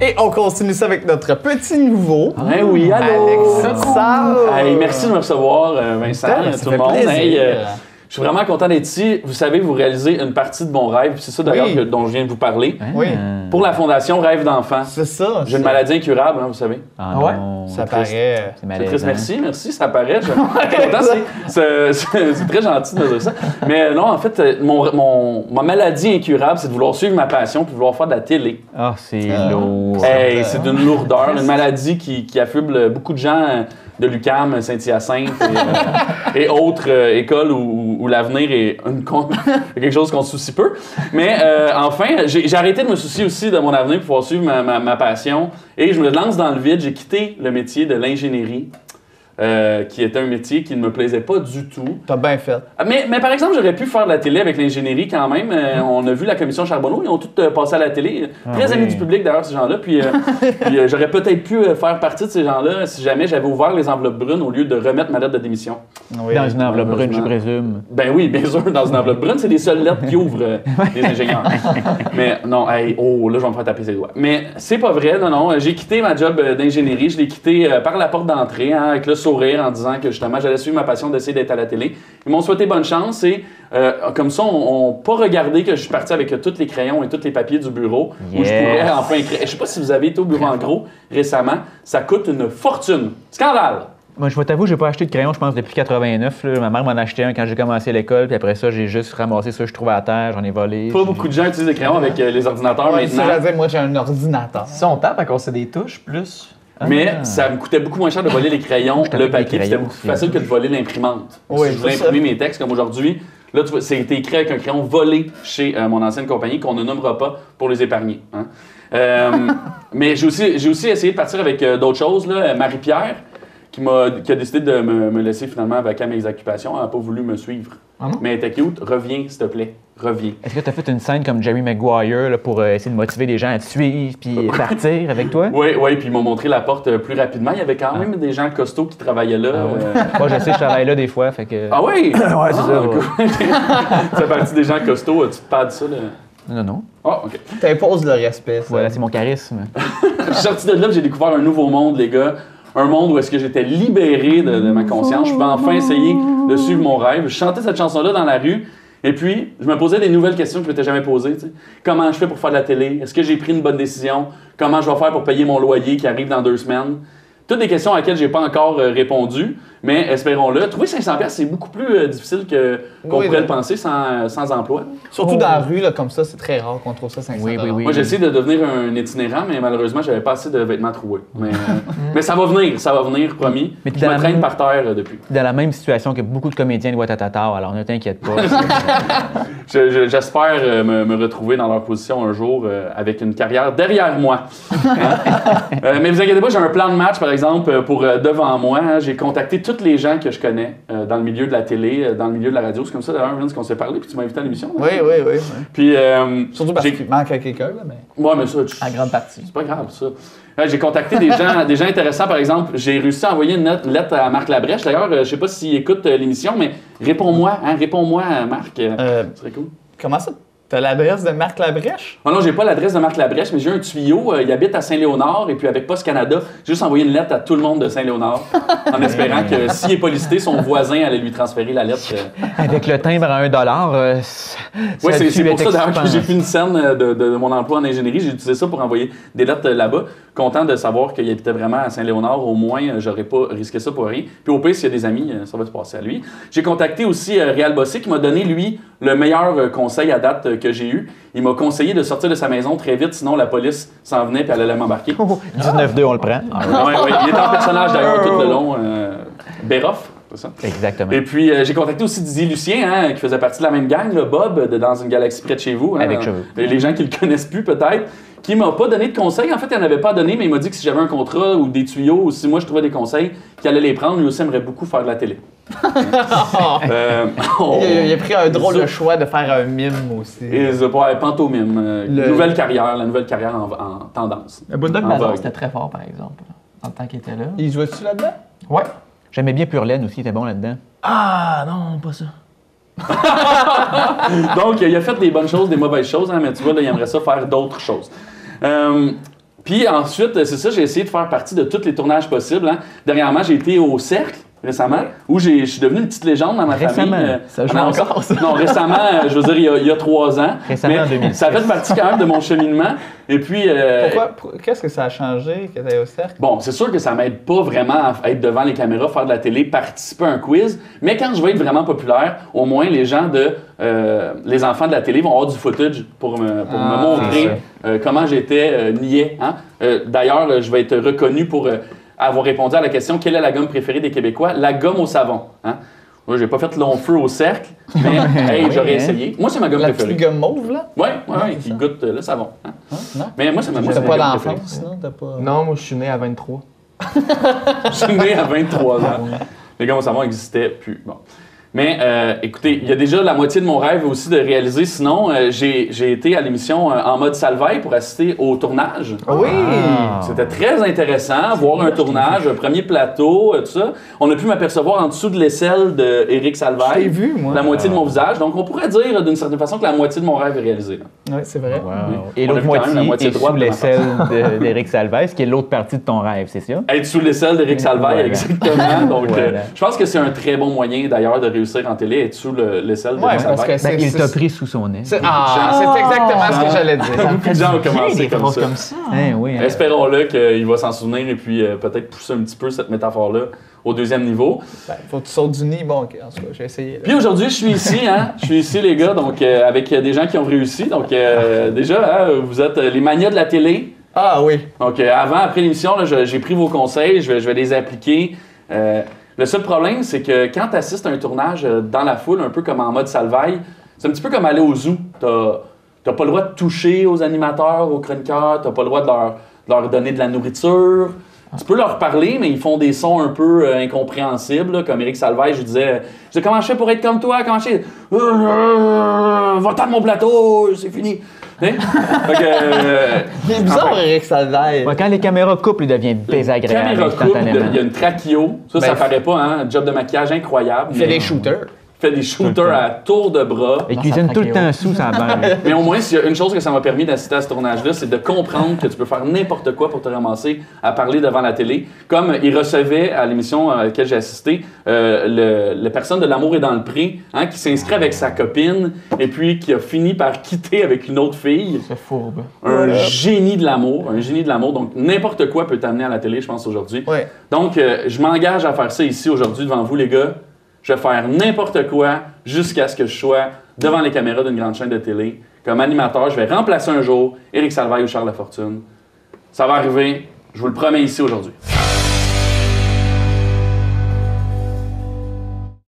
Et on continue ça avec notre petit nouveau. Oui, allô! Alexandre. Hey, merci de me recevoir, Vincent, tout le monde. Hey, je suis vraiment content d'être ici. Vous savez, vous réalisez une partie de mon rêve. C'est ça d'ailleurs dont je viens de vous parler. Oui. Pour la Fondation Rêve d'enfant. C'est ça. J'ai une maladie incurable, hein, vous savez. Ah ouais? non, Ça c'est C'est triste. Merci, ça paraît. C'est très gentil de me dire ça. Mais non, en fait, ma maladie incurable, c'est de vouloir suivre ma passion puis de vouloir faire de la télé. Ah, c'est lourd. Hey, c'est d'une lourdeur, une maladie qui affuble beaucoup de gens de l'UQAM, Saint-Hyacinthe et autres écoles où l'avenir est quelque chose qu'on se soucie peu. Mais enfin, j'ai arrêté de me soucier aussi de mon avenir pour pouvoir suivre ma passion. Et je me lance dans le vide. J'ai quitté le métier de l'ingénierie, qui était un métier qui ne me plaisait pas du tout. T'as bien fait. Mais par exemple, j'aurais pu faire de la télé avec l'ingénierie quand même. On a vu la commission Charbonneau, ils ont tous passé à la télé. Très amis du public d'ailleurs, ces gens-là. Puis, j'aurais peut-être pu faire partie de ces gens-là si jamais j'avais ouvert les enveloppes brunes au lieu de remettre ma lettre de démission. Oui. Dans une enveloppe brune, je présume. Ben oui, bien sûr, dans une enveloppe brune, c'est les seules lettres qui ouvrent les ingénieurs. Mais non, hey, oh, là, je vais me faire taper ses doigts. Mais c'est pas vrai, non. J'ai quitté ma job d'ingénierie. Je l'ai quitté par la porte d'entrée, avec le sourire en disant que justement j'allais suivre ma passion d'essayer d'être à la télé. Ils m'ont souhaité bonne chance et comme ça, on pas regardé que je suis parti avec tous les crayons et tous les papiers du bureau où je pourrais enfin écrire. Je sais pas si vous avez été au bureau en gros récemment, ça coûte une fortune. Scandale! Moi, je vais t'avouer, j'ai pas acheté de crayon, je pense, depuis 89. Là. Ma mère m'en a acheté un quand j'ai commencé l'école, puis après ça, j'ai juste ramassé ceux que je trouvais à terre, j'en ai volé. Pas beaucoup de gens utilisent des crayons avec les ordinateurs maintenant. Moi, j'ai un ordinateur. Si on tape, à cause c'est des touches plus. Mais ça me coûtait beaucoup moins cher de voler les crayons, le papier, c'était beaucoup plus facile que de voler l'imprimante. Oui, Si je voulais imprimer mes textes comme aujourd'hui, là, tu vois, c'était écrit avec un crayon volé chez mon ancienne compagnie qu'on ne nommera pas pour les épargner. Hein. Mais j'ai aussi essayé de partir avec d'autres choses. Marie-Pierre, qui a décidé de me laisser finalement vaquer à mes occupations, elle n'a pas voulu me suivre. Mais elle était cute. Reviens, s'il te plaît. Reviens. Est-ce que tu as fait une scène comme Jerry Maguire là, pour essayer de motiver les gens à te suivre puis partir avec toi? Oui, puis ils m'ont montré la porte plus rapidement. Il y avait quand même des gens costauds qui travaillaient là. Moi, je sais, je travaille là des fois, fait que... Ah oui? Ouais, c'est ça. Cool. Ça fait partie des gens costauds. Tu te parles de ça, là? Non. Ah, OK. T'imposes le respect. Ça. Voilà, c'est mon charisme. Je suis sorti de là, j'ai découvert un nouveau monde, les gars. Un monde où est-ce que j'étais libéré de ma conscience. Je pouvais enfin essayer de suivre mon rêve. Je chantais cette chanson-là dans la rue. Et puis, je me posais des nouvelles questions que je ne m'étais jamais posées. T'sais. Comment je fais pour faire de la télé? Est-ce que j'ai pris une bonne décision? Comment je vais faire pour payer mon loyer qui arrive dans 2 semaines? Toutes des questions à laquelle je n'ai pas encore répondu, mais espérons-le. Trouver 500$, c'est beaucoup plus difficile qu'on pourrait le penser sans emploi. Surtout dans la rue, là, comme ça, c'est très rare qu'on trouve ça 500$. Oui. Moi, j'ai essayé de devenir un itinérant, mais malheureusement, j'avais pas assez de vêtements troués. Mais ça va venir, promis. Mais je me traîne par terre depuis. Dans la même situation que beaucoup de comédiens de Ouattatata, alors ne t'inquiète pas. J'espère me retrouver dans leur position un jour avec une carrière derrière moi. Mais vous inquiétez pas, j'ai un plan de match, par exemple, pour devant moi. Hein. J'ai contacté tous les gens que je connais dans le milieu de la télé, dans le milieu de la radio. C'est comme ça, d'ailleurs, Vince, qu'on s'est parlé, puis tu m'as invité à l'émission. Oui. Puis, surtout parce qu'il manque à quelqu'un, là, mais... Ouais, mais ça, En grande partie. c'est pas grave, ça. J'ai contacté des gens intéressants, par exemple. J'ai réussi à envoyer une lettre à Marc Labrèche. D'ailleurs, je sais pas s'il écoute l'émission, mais réponds-moi, Marc. Ce serait cool. Comment ça? T'as l'adresse de Marc Labrèche? Oh non, j'ai pas l'adresse de Marc Labrèche, mais j'ai un tuyau. Il habite à Saint-Léonard, et puis avec Post Canada, j'ai juste envoyé une lettre à tout le monde de Saint-Léonard, en espérant que s'il n'est pas listé, son voisin allait lui transférer la lettre. Avec le timbre à $1, Oui, c'est pour ça d'ailleurs que j'ai fait une scène de mon emploi en ingénierie. J'ai utilisé ça pour envoyer des lettres là-bas. Content de savoir qu'il habitait vraiment à Saint-Léonard. Au moins, j'aurais pas risqué ça pour rien. Puis au pire, s'il y a des amis, ça va se passer à lui. J'ai contacté aussi Réal Bossé qui m'a donné, lui, le meilleur conseil à date que j'ai eu. Il m'a conseillé de sortir de sa maison très vite, sinon la police s'en venait et elle allait m'embarquer. 19-2, on le prend. Oui. Il est en personnage d'ailleurs tout le long. Béroff. Ça. Exactement. Et puis, j'ai contacté aussi Didier Lucien, qui faisait partie de la même gang, là, Bob, de Dans une galaxie près de chez vous. Avec cheveux. Les gens qui le connaissent plus, peut-être, qui m'a pas donné de conseils. En fait, il n'en avait pas donné, mais il m'a dit que si j'avais un contrat ou des tuyaux, ou si moi je trouvais des conseils, qu'il allait les prendre. Lui aussi aimerait beaucoup faire de la télé. Il a pris un drôle de choix de faire un mime aussi. Et pantomime. La nouvelle carrière en tendance. Le Bulldog En Mazar, vogue. c'était très fort, par exemple, en tant qu'il était là. Il jouait-tu là-dedans? Ouais. J'aimais bien Purlaine aussi, il était bon là-dedans. Ah, non, pas ça. Donc, il a fait des bonnes choses, des mauvaises choses, hein, mais tu vois, là, il aimerait ça faire d'autres choses. Puis ensuite, c'est ça, j'ai essayé de faire partie de tous les tournages possibles. Hein. Dernièrement, j'ai été au Cercle, récemment, où je suis devenu une petite légende dans ma Récemment? famille. Ça joue non, encore, ça? Non, récemment, je veux dire, il y a 3 ans. Récemment, en 2006. Ça fait partie quand même de mon cheminement. Et puis... Qu'est-ce que ça a changé que tu es au cercle? Bon, c'est sûr que ça m'aide pas vraiment à être devant les caméras, faire de la télé, participer à un quiz, mais quand je vais être vraiment populaire, au moins les gens les enfants de la télé vont avoir du footage pour me montrer comment j'étais niais. Hein? D'ailleurs, je vais être reconnu pour avoir répondu à la question « Quelle est la gomme préférée des Québécois? » La gomme au savon. Hein? Moi, j'ai pas fait long feu au cercle, mais hey, j'aurais essayé. Moi, c'est ma gomme La préférée. petite gomme mauve, là? Oui, qui goûte le savon. Hein? Non? Mais moi, c'est ma T'as gomme pas préférée. d'enfance, non? T'as pas... Non, moi, je suis né à 23. Je suis né à 23 ans. Les gommes au savon n'existaient plus. Bon. Mais écoutez, il y a déjà la moitié de mon rêve aussi de réaliser. Sinon, j'ai été à l'émission en mode Salvaille pour assister au tournage. Oui! C'était très intéressant, voir un tournage, un premier plateau, tout ça. On a pu m'apercevoir en dessous de l'aisselle d'Éric Salvaille. Je t'ai vu, moi. La moitié de mon visage. Donc, on pourrait dire d'une certaine façon que la moitié de mon rêve est réalisé. Oui, c'est vrai. Wow. Oui. Et On a l'autre vu quand même la moitié moitié est droite sous de ma l'aisselle d'Éric Salvaille, qui est l'autre partie de ton rêve, c'est ça? Être sous l'aisselle d'Éric Salvaille, Voilà. exactement. Donc, Voilà. je pense que c'est un très bon moyen d'ailleurs de réussir en télé, être sous l'aisselle d'Éric Ouais, parce Salvaille. que Ben, il t'a pris sous son aile. c'est exactement ce que j'allais dire. Beaucoup de gens ont commencé des comme phrases ça. comme ça. Hein, oui, hein. Espérons-le qu'il va s'en souvenir et puis peut-être pousser un petit peu cette métaphore-là au 2e niveau. Ben, faut que tu sautes du nid. Bon, OK, en tout cas, j'ai essayé. là. Puis aujourd'hui, je suis ici, hein? Je suis ici, les gars, donc avec des gens qui ont réussi. Donc déjà, hein, vous êtes les manias de la télé. Ah oui. Donc après l'émission, là, j'ai pris vos conseils, je vais les appliquer. Le seul problème, c'est que quand tu assistes à un tournage dans la foule, un peu comme en mode Salvaille, c'est un petit peu comme aller au zoo. T'as pas le droit de toucher aux animateurs, aux chroniqueurs, t'as pas le droit de leur donner de la nourriture. Tu peux leur parler, mais ils font des sons un peu incompréhensibles, là, comme Éric Salvaille, je disais comment je fais pour être comme toi, comment je fais va-t'en de mon plateau, c'est fini. Hein? Fait que, Il est bizarre, Eric Salvaille. Ouais, quand les caméras coupent, il devient désagréable caméra coupe, instantanément. il y a une trachio, ça Ben, paraît pas, hein, un job de maquillage incroyable. Il fait mais- des shooters. fait des shooters à tour de bras. Il Dans cuisine sa tout le trachéo. temps sous sa barre. Mais au moins, s'il y a une chose que ça m'a permis d'assister à ce tournage-là, c'est de comprendre que tu peux faire n'importe quoi pour te ramasser à parler devant la télé. Comme il recevait à l'émission à laquelle j'ai assisté, le personne de L'amour est dans le pré, hein, qui s'inscrit avec sa copine et puis qui a fini par quitter avec une autre fille. C'est fourbe. Un génie de l'amour, un génie de l'amour. Donc, n'importe quoi peut t'amener à la télé, je pense, aujourd'hui. Ouais. Donc, je m'engage à faire ça ici, aujourd'hui, devant vous, les gars. Je vais faire n'importe quoi jusqu'à ce que je sois devant les caméras d'une grande chaîne de télé. Comme animateur, je vais remplacer un jour Éric Salvaille ou Charles Lafortune. Ça va arriver, je vous le promets ici aujourd'hui.